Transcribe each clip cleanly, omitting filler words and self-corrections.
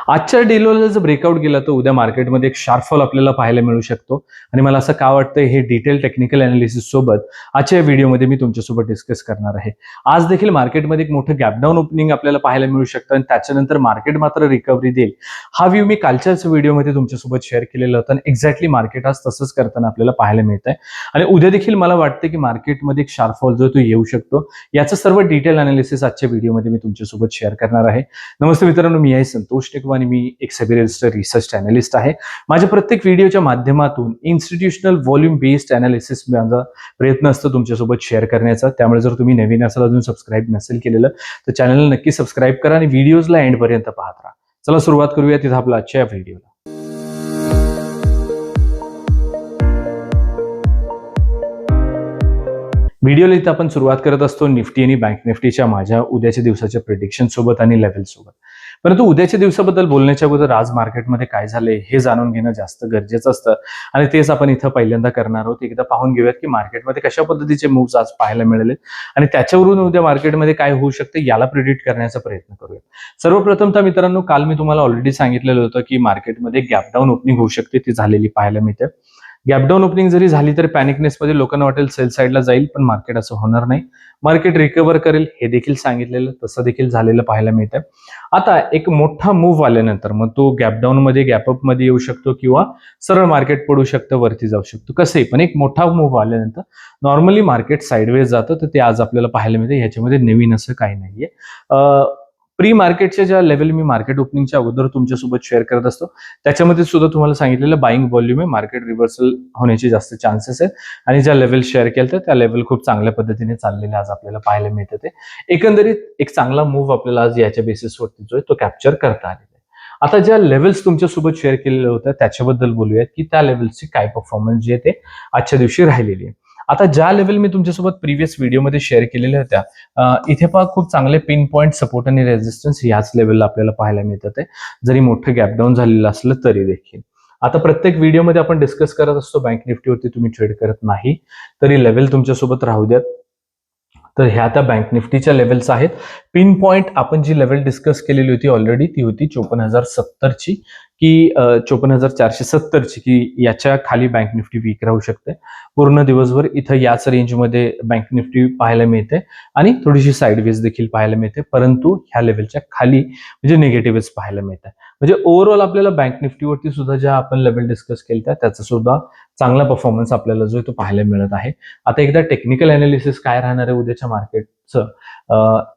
आजच्या डेलोला जर ब्रेकआउट गेला तर उद्या मार्केटमध्ये एक शार्प फॉल आपल्याला पाहायला मिळू शकतो आणि मला असं का वाटतं हे डिटेल टेक्निकल अनालिसिस सोबत आजच्या व्हिडिओमध्ये मी तुमच्यासोबत डिस्कस करणार आहे. आज देखील मार्केटमध्ये एक मोठं गॅपडाऊन ओपनिंग आपल्याला पाहायला मिळू शकतं आणि त्याच्यानंतर मार्केट मात्र रिकव्हरी देईल. हा व्ह्यू मी कालच्याच व्हिडिओमध्ये तुमच्यासोबत शेअर केलेला होता आणि एक्झॅक्टली मार्केट आज तसंच करताना आपल्याला पाहायला मिळत आहे आणि उद्या देखील मला वाटतं की मार्केटमध्ये एक शार्प फॉल जो तो येऊ शकतो. याचं सर्व डिटेल अनालिसिस आजच्या व्हिडिओमध्ये मी तुमच्यासोबत शेअर करणार आहे. नमस्ते मित्रांनो, मी आहे संतोष टेकवा आणि मी एक सेबी रजिस्टर्ड रिसर्च अनालिस्ट आहे. माझ्या प्रत्येक व्हिडिओच्या माध्यमातून इन्स्टिट्यूशनल व्हॉल्यूम बेस्ड अनालिसिस माझा प्रयत्न असतो तुमच्यासोबत शेअर करण्याचा. त्यामुळे जर तुम्ही नवीन असाल, अजून सबस्क्राईब नसेल केलेलं तर चॅनलला नक्की सबस्क्राईब करा आणि व्हिडिओजला एंडपर्यंत पाहत राहा. चला सुरुवात करूया तिथं आपला आजच्या व्हिडिओला. व्हिडिओला इथं आपण सुरुवात करत असतो निफ्टी आणि बँक निफ्टीच्या माझ्या उद्याच्या दिवसाच्या प्रेडिक्शन सोबत आणि लेव्हल सोबत. परंतु उद्याच्या दिवसाबद्दल बोलण्याच्या अगोदर आज मार्केटमध्ये काय झालंय हे जाणून घेणं जास्त गरजेचं असतं आणि तेच आपण इथं पहिल्यांदा करणार आहोत. एकदा पाहून घेऊयात की मार्केटमध्ये कशा पद्धतीचे मूव्स आज पाहायला मिळाले आणि त्याच्यावरून उद्या मार्केटमध्ये काय होऊ शकते याला प्रिडिक्ट करण्याचा प्रयत्न करूया. सर्वप्रथम तर मित्रांनो, काल मी तुम्हाला ऑलरेडी सांगितलेलं होतं की मार्केटमध्ये गॅपडाऊन ओपनिंग होऊ शकते, ती झालेली पाहायला मिळते. गॅपडाऊन ओपनिंग जरी झाली तरी पॅनिकनेसमध्ये लोकांना वाटेल सेल साईडला जाईल, पण मार्केट असं होणार नाही. मार्केट रिकव्हर करेल हे देखील सांगितलेलं, तसं देखील झालेलं पाहायला मिळतं. आता एक मोठा मूव्ह आल्यानंतर मग तो गॅपडाऊन मध्ये गॅपअप मध्ये येऊ शकतो किंवा सरळ मार्केट पडू शकतं, वरती जाऊ शकतो, कसंही. पण एक मोठा मूव्ह आल्यानंतर नॉर्मली मार्केट साईडवेज जातं, तर ते आज आपल्याला पाहायला मिळतं. ह्याच्यामध्ये नवीन असं काही नाहीये. प्री मार्केटच्या ज्या लेवल मी मार्केट ओपनिंगच्या अगोदर तुमच्यासोबत शेअर करत असतो त्याच्यामध्ये सुद्धा तुम्हाला सांगितलेलं बाईंग व्हॉल्यूम आहे, मार्केट रिव्हर्सल होण्याचे जास्त चान्सेस आहेत आणि ज्या लेवल शेअर केलं तर त्या लेवल खूप चांगल्या पद्धतीने चाललेल्या आज आपल्याला पाहायला मिळतं. ते एकंदरीत एक चांगला मूव्ह आपल्याला आज याच्या बेसिसवरती जो आहे तो कॅप्चर करता आलेला आहे. आता ज्या लेवल्स तुमच्यासोबत शेअर केलेल्या होत्या त्याच्याबद्दल बोलूयात की त्या लेवलची काय परफॉर्मन्स जे आहे ते आजच्या दिवशी राहिलेली आहे. आता ज्या लेवल मी तुमच्यासोबत प्रिव्हियस व्हिडिओमध्ये शेअर केलेल्या होत्या, इथे पहा खूप चांगले पिन पॉईंट सपोर्ट आणि रेजिस्टन्स याच लेवलला आपल्याला पाहायला मिळतात. जरी मोठं गॅपडाऊन झालेलं असलं तरी देखील. आता प्रत्येक व्हिडिओमध्ये आपण डिस्कस करत असतो बँक निफ्टीवरती तुम्ही ट्रेड करत नाही तरी लेवल तुमच्यासोबत राहू द्यात. तर ह्या त्या बँक निफ्टीच्या लेवल्स आहेत. पिन पॉईंट आपण जी लेवल डिस्कस केलेली होती ऑलरेडी ती होती 54,070 ची की 54,470 ची, की याच्या खाली बँक निफ्टी वीक राहू शकते. पूर्ण दिवसभर इथं याच रेंजमध्ये बँक निफ्टी पाहायला मिळते आणि थोडीशी साईडवेज देखील पाहायला मिळते, परंतु ह्या लेवलच्या खाली म्हणजे निगेटिव्हच पाहायला मिळतं. म्हणजे ओव्हरऑल आपल्याला बँक निफ्टीवरती सुद्धा ज्या आपण लेवल डिस्कस केल्या त्याचा सुद्धा चांगला परफॉर्मन्स आपल्याला जो आहे तो पाहायला मिळत आहे. आता एकदा टेक्निकल अनालिसिस काय राहणार आहे उद्याच्या मार्केटचं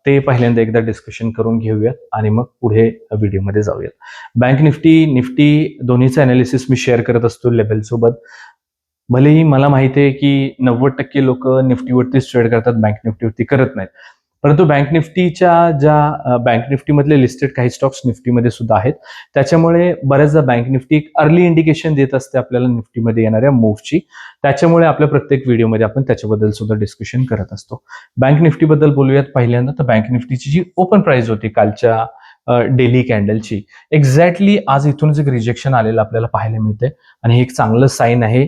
ते पहिल्यांदा एकदा डिस्कशन करून घेऊयात आणि मग पुढे व्हिडिओमध्ये जाऊयात. बँक निफ्टी दोन्हीचं अनालिसिस मी शेअर करत असतो लेवल सोबत. भलेही मला माहिती आहे की 90% लोक निफ्टीवरतीच ट्रेड करतात, बँक निफ्टीवरती करत नाहीत. परंतु बँक निफ्टीच्या ज्या बँक निफ्टीमधले लिस्टेड काही स्टॉक्स निफ्टीमध्ये सुद्धा आहेत, त्याच्यामुळे बऱ्याचदा बँक निफ्टी एक अर्ली इंडिकेशन देत असते आपल्याला निफ्टीमध्ये येणाऱ्या मूव्हची. त्याच्यामुळे आपल्या प्रत्येक व्हिडिओमध्ये आपण त्याच्याबद्दल सुद्धा डिस्कशन करत असतो. बँक निफ्टीबद्दल बोलूयात पहिल्यांदा. तर बँक निफ्टीची जी ओपन प्राइस होती कालच्या डेली कॅन्डलची, एक्झॅक्टली आज इथूनच एक रिजेक्शन आलेलं आपल्याला पाहायला मिळते आणि हे एक चांगलं साईन आहे.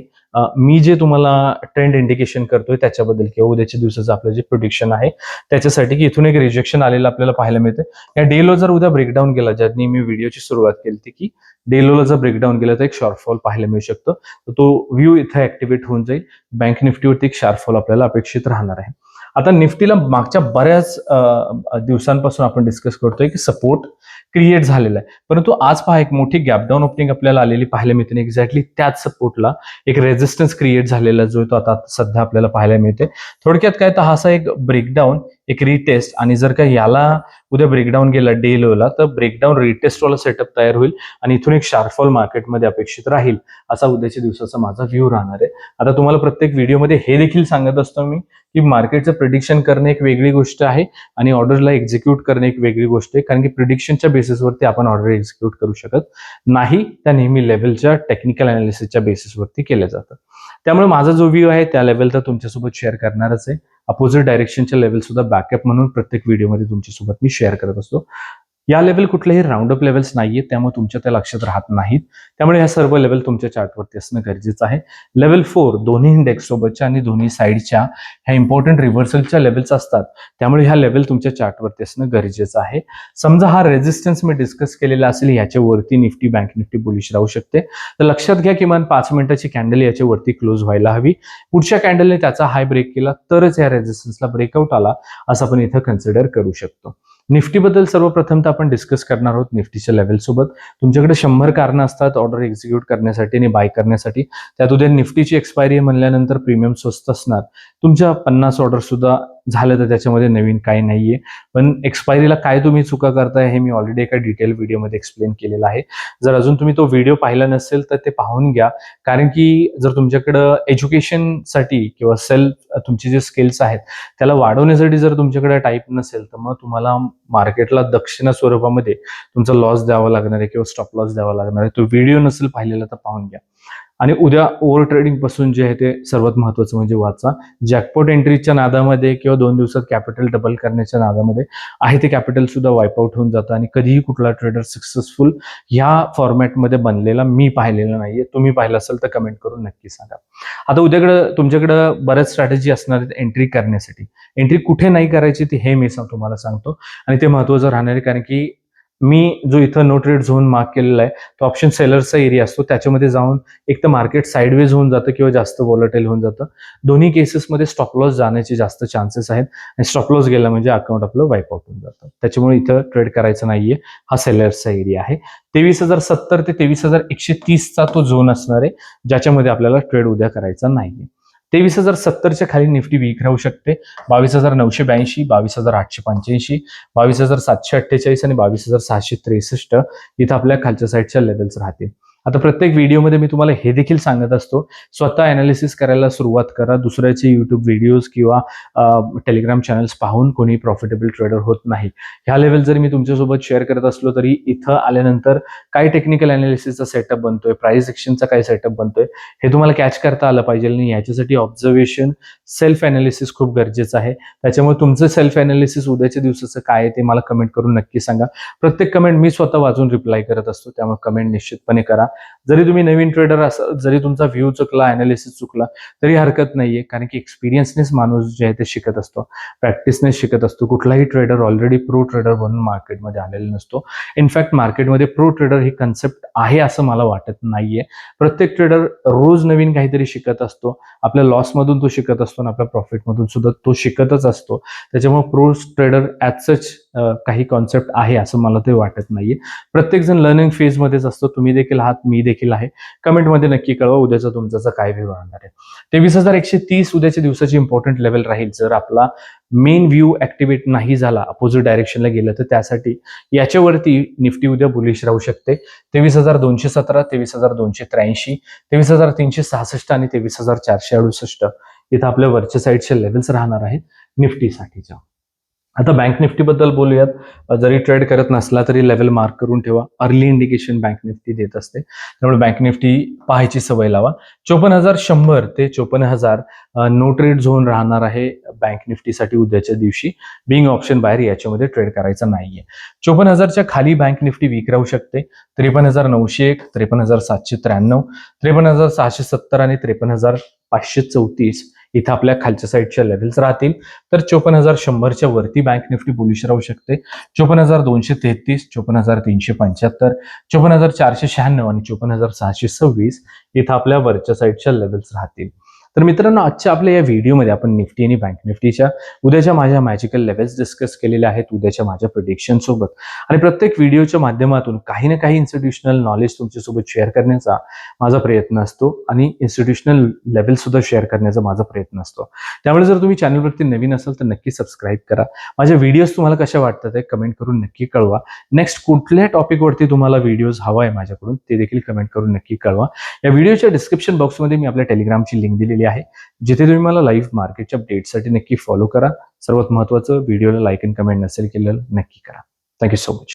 मी जे तुम्हाला ट्रेंड इंडिकेशन करतोय त्याच्याबद्दल किंवा उद्याच्या दिवसाचं आपलं जे प्रोडिक्शन आहे त्याच्यासाठी की इथून एक रिजेक्शन आलेलं आपल्याला पाहायला मिळतं. या डेलो जर उद्या ब्रेकडाऊन गेला, ज्यांनी मी व्हिडिओची सुरुवात केली होती की डेलोला जर ब्रेकडाऊन गेला तर एक शॉर्टफॉल पाहायला मिळू शकतो, तर तो व्ह्यू इथं ऍक्टिव्हेट होऊन जाईल. बँक निफ्टीवरती एक शॉर्टफॉल आपल्याला अपेक्षित राहणार आहे. आता निफ्टीला मागच्या बऱ्याच दिवसांपासून आपण डिस्कस करतोय की सपोर्ट क्रिएट झालेला आहे, परंतु आज पहा एक मोठी गॅपडाऊन ओपनिंग आपल्याला आलेली पाहायला मिळते. एक्झॅक्टली त्याच सपोर्टला एक रेजिस्टन्स क्रिएट झालेला जो तो आता सध्या आपल्याला पाहायला मिळते. थोडक्यात काय तर हा असा एक ब्रेकडाऊन, एक रिटेस्ट, आणि जर का याला उद्या ब्रेकडाऊन गेला डे लोला तर ब्रेकडाऊन रिटेस्ट वाला सेटअप तयार होईल आणि इथून एक शार्पफॉल मार्केटमध्ये अपेक्षित राहील, असा उद्याच्या दिवसाचा माझा व्ह्यू राहणार आहे. आता तुम्हाला प्रत्येक व्हिडिओमध्ये हे देखील सांगत असतो मी की मार्केटचं प्रिडिक्शन करणे एक वेगळी गोष्ट आहे आणि ऑर्डरला एक्झिक्यूट करणे एक वेगळी गोष्ट आहे, कारण की प्रिडिक्शनच्या बेसिसवरती आपण ऑर्डर एक्झिक्यूट करू शकत नाही, त्या नेहमी लेवलच्या टेक्निकल अनालिसिसच्या बेसिसवरती केल्या जातात. त्यामुळे माझा जो व्ह्यू आहे त्या लेवल तर तुमच्यासोबत शेअर करणारच आहे. अपोजिट डायरेक्शनच्या लेवल सुद्धा बॅकअप म्हणून प्रत्येक व्हिडिओमध्ये तुमच्यासोबत मी शेअर करत असतो. या लेवल कुठलेही राऊंड अप लेवल्स नाहीये, त्यामुळे तुमच्या त्या लक्षात राहत नाहीत. त्यामुळे ह्या सर्व लेवल तुमच्या चार्टवरती असणं गरजेचं आहे. लेवल 4 दोन्ही इंडेक्स सोबतच्या आणि दोन्ही साईडच्या ह्या इम्पॉर्टंट रिव्हर्सलच्या लेवल्स असतात. त्यामुळे ह्या लेवल तुमच्या चार्टवरती असणं गरजेचं आहे. समजा हा रेझिस्टन्स मी डिस्कस केलेला असेल, याच्या वरती निफ्टी बँक निफ्टी बुलिश राहू शकते. तर लक्षात घ्या किमान 5 मिनिटाची कॅन्डल याच्या वरती क्लोज व्हायला हवी. पुढच्या कॅन्डलने त्याचा हाय ब्रेक केला तरच या रेझिस्टन्सला ब्रेकआउट आला असं आपण इथं कन्सिडर करू शकतो. निफ्टीबद्दल सर्वप्रथम तर आपण डिस्कस करणार आहोत निफ्टीच्या लेवल सोबत. तुमच्याकडे 100 कारणं असतात ऑर्डर एक्झिक्यूट करण्यासाठी आणि बाय करण्यासाठी. त्यात उद्या निफ्टीची एक्सपायरी म्हणल्यानंतर प्रीमियम स्वस्त असणार. तुमच्या 50 ऑर्डर सुद्धा झालं तर त्याच्यामध्ये नवीन काही नाहीये. पण एक्सपायरीला काय तुम्ही चुका करताय हे मी ऑलरेडी एका डिटेल व्हिडिओमध्ये एक्सप्लेन केलेलं आहे. जर अजून तुम्ही तो व्हिडिओ पाहिला नसेल तर ते पाहून घ्या. कारण की जर तुमच्याकडं एज्युकेशनसाठी किंवा सेल्फ तुमचे जे स्किल्स आहेत त्याला वाढवण्यासाठी जर तुमच्याकडे टाईप नसेल तर मग तुम्हाला मार्केटला दक्षिणा स्वरूपामध्ये तुमचा लॉस द्यावा लागणार आहे किंवा स्टॉप लॉस द्यावा लागणार आहे. तो व्हिडिओ नसेल पाहिलेला तर पाहून घ्या. आणि उद्या ओव्हर ट्रेडिंग पासून जे आहे ते सर्वात महत्वाचं म्हणजे वाचा. जॅकपॉट एंट्रीच्या नादामध्ये किंवा 2 दिवसात कॅपिटल डबल करण्याच्या नादामध्ये आहे ते कॅपिटल सुद्धा वाईपआउट होऊन जातं आणि कधीही कुठला ट्रेडर सक्सेसफुल ह्या फॉर्मॅटमध्ये बनलेला मी पाहिलेला नाहीये. तुम्ही पाहिलं असेल तर कमेंट करून नक्की सांगा. आता उद्याकडं तुमच्याकडं बऱ्याच स्ट्रॅटेजी असणार आहेत एंट्री करण्यासाठी. एंट्री कुठे नाही करायची ती हे मी तुम्हाला सांगतो आणि ते महत्वाचं राहणार आहे. कारण की मी जो इथं नो ट्रेड झोन मार्क केलेला आहे तो ऑप्शन सेलरचा एरिया असतो. त्याच्यामध्ये जाऊन एक तर मार्केट साईडवेज होऊन जातं किंवा जास्त व्हॉलटाईल होऊन जातं. दोन्ही केसेसमध्ये स्टॉप लॉस जाण्याचे जास्त चान्सेस आहेत आणि स्टॉप लॉस गेला म्हणजे अकाउंट आपलं वाईपआउट होऊन जातं. त्याच्यामुळे इथं ट्रेड करायचं नाहीये. हा सेलरचा एरिया आहे. 23,070 ते 23,130चा तो झोन असणार आहे ज्याच्यामध्ये आपल्याला ट्रेड उद्या करायचा नाहीये. 23,070च्या खाली निफ्टी वीक राहू शकते. 22,982, 22,885, 22,748 आणि 22,663 इथं आपल्या खालच्या साईडच्या लेवल्स राहतील. आता प्रत्येक व्हिडिओमध्ये मी तुम्हाला हे देखील सांगत असतो, स्वतः अनालिसिस करायला सुरुवात करा. दुसऱ्याचे युट्यूब व्हिडिओज किंवा टेलिग्राम चॅनल्स पाहून कोणी प्रॉफिटेबल ट्रेडर होत नाही. ह्या लेवल जरी मी तुमच्यासोबत शेअर करत असलो तरी इथं आल्यानंतर काय टेक्निकल अनालिसिसचा सेटअप बनतोय, प्राइस एक्शनचा काय सेटअप बनतोय हे तुम्हाला कॅच करता आलं पाहिजे. आणि याच्यासाठी ऑब्झर्वेशन, सेल्फ अनालिसिस खूप गरजेचं आहे. त्याच्यामुळे तुमचं सेल्फ अनालिसिस उद्याच्या दिवसाचं काय आहे ते मला कमेंट करून नक्की सांगा. प्रत्येक कमेंट मी स्वतः वाचून रिप्लाय करत असतो, त्यामुळे कमेंट निश्चितपणे करा. जरी तुम्ही नवीन ट्रेडर असाल, जरी तुमचा व्ह्यू चुकला, अनालिसिस चुकला तरी हरकत नाहीये. कारण की एक्सपिरियन्सनेच माणूस जे आहे ते शिकत असतो, प्रॅक्टिसनेच शिकत असतो. कुठलाही ट्रेडर ऑलरेडी प्रो ट्रेडर बनून मार्केटमध्ये आलेला नसतो. इनफॅक्ट मार्केटमध्ये प्रो ट्रेडर ही कन्सेप्ट आहे असं मला वाटत नाहीये. प्रत्येक ट्रेडर रोज नवीन काहीतरी शिकत असतो. आपल्या लॉसमधून तो शिकत असतो आणि आपल्या प्रॉफिटमधून सुद्धा तो शिकतच असतो. त्याच्यामुळे प्रो ट्रेडर ॲज सच काही कॉन्सेप्ट आहे असं मला ते वाटत नाहीये. प्रत्येक जण लर्निंग फेजमध्येच असतो. तुम्ही देखील आहात, मी देखील आहे. कमेंटमध्ये नक्की कळवा उद्याचा तुमचा काय व्ह्यू राहणार आहे. 23,130 उद्याच्या दिवसाची इम्पॉर्टंट लेवल राहील. जर आपला मेन व्ह्यू ऍक्टिव्हेट नाही झाला, अपोजिट डायरेक्शनला गेलं तर त्यासाठी याच्यावरती निफ्टी उद्या बुलिश राहू शकते. 23,217, 23,283, 23,366 आणि 23,468 इथं आपल्या वरच्या साईडच्या लेवल्स राहणार आहेत निफ्टीसाठीच्या. आता बँक निफ्टीबद्दल बोलूयात. जरी ट्रेड करत नसला तरी लेवल मार्क करून ठेवा. अर्ली इंडिकेशन बँक निफ्टी देत असते, त्यामुळे बँक निफ्टी पाहायची सवय लावा. 54,100 ते 54,000 नो ट्रेड झोन राहणार आहे बँक निफ्टीसाठी उद्याच्या दिवशी. बिंग ऑप्शन बाहेर याच्यामध्ये ट्रेड करायचा नाहीये. 54,000च्या खाली बँक निफ्टी वीक राहू शकते. 53,901, 53,793, 53,670 आणि 53,534 इथं आपल्या खालच्या साईडच्या लेवल्स राहतील. तर 54,100च्या वरती बँक निफ्टी बुलिश राहू शकते. 54,233, 54,375, 54,496 आणि 54,626 इथं आपल्या वरच्या साईडच्या लेवल्स राहतील. तर मित्रांनो, आजच्या आपल्या या व्हिडिओमध्ये आपण निफ्टी आणि बँक निफ्टीच्या उद्याच्या माझ्या मॅजिकल लेवल्स डिस्कस केलेले आहेत उद्याच्या माझ्या प्रिडिक्शन सोबत. आणि प्रत्येक व्हिडिओच्या माध्यमातून काही ना काही इन्स्टिट्यूशनल नॉलेज तुमच्यासोबत शेअर करण्याचा माझा प्रयत्न असतो आणि इन्स्टिट्यूशनल लेवल सुद्धा शेअर करण्याचा माझा प्रयत्न असतो. त्यामुळे जर तुम्ही चॅनलवरती नवीन असाल तर नक्की सबस्क्राईब करा. माझे व्हिडिओज तुम्हाला कशा वाटतात ते कमेंट करून नक्की कळवा. नेक्स्ट कुठल्या टॉपिकवरती तुम्हाला व्हिडिओज हवा आहे माझ्याकडून ते देखील कमेंट करून नक्की कळवा. या व्हिडिओच्या डिस्क्रिप्शन बॉक्समध्ये मी आपल्या टेलिग्रामची लिंक दिलेली आहे, जिथे तुम्ही मला लाईव्ह मार्केटच्या अपडेटसाठी नक्की फॉलो करा. सर्वात महत्त्वाचं, व्हिडिओला लाईक आणि कमेंट नसेल केलेलं नक्की करा. Thank you so much.